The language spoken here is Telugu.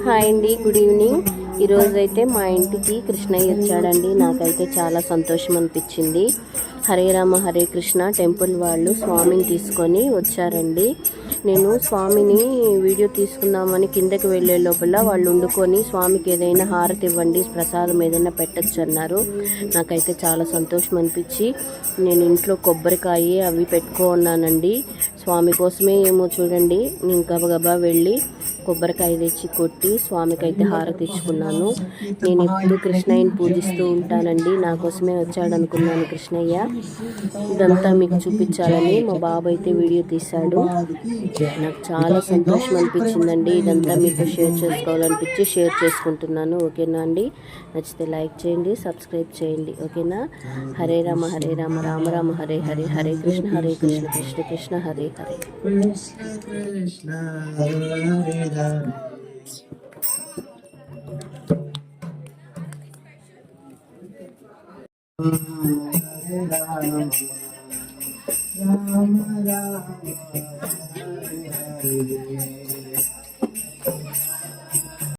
హాయ్ అండి, గుడ్ ఈవినింగ్. ఈరోజైతే మా ఇంటికి కృష్ణయ్య వచ్చాడండి. నాకైతే చాలా సంతోషం అనిపించింది. హరే రామ హరే కృష్ణ టెంపుల్ వాళ్ళు స్వామిని తీసుకొని వచ్చారండి. నేను స్వామిని వీడియో తీసుకుందామని కిందకి వెళ్ళే లోపల వాళ్ళు వండుకొని స్వామికి ఏదైనా హారతి ఇవ్వండి, ప్రసాదం ఏదైనా పెట్టచ్చు అన్నారు. నాకైతే చాలా సంతోషం అనిపించి నేను ఇంట్లో కొబ్బరికాయ అవి పెట్టుకున్నానండి. స్వామి కోసమే ఏమో చూడండి, నేను గబగబా వెళ్ళి కొబ్బరికాయ తెచ్చి కొట్టి స్వామికి అయితే హారతి ఇచ్చుకున్నాను. నేను ఎప్పుడు కృష్ణయ్యని పూజిస్తూ ఉంటానండి. నా కోసమే వచ్చాడు అనుకున్నాను కృష్ణయ్య. ఇదంతా మీకు చూపించాలని మా బాబు అయితే వీడియో తీశాడు. నాకు చాలా సంతోషం అనిపించిందండి. ఇదంతా మీకు షేర్ చేసుకోవాలనిపించి షేర్ చేసుకుంటున్నాను. ఓకేనా అండి? నచ్చితే లైక్ చేయండి, సబ్స్క్రైబ్ చేయండి. ఓకేనా? Hare Rama Hare Rama Rama Rama Hare Hare, Hare Krishna Krishna Krishna Hare Hare. Ram Ram Hare Hare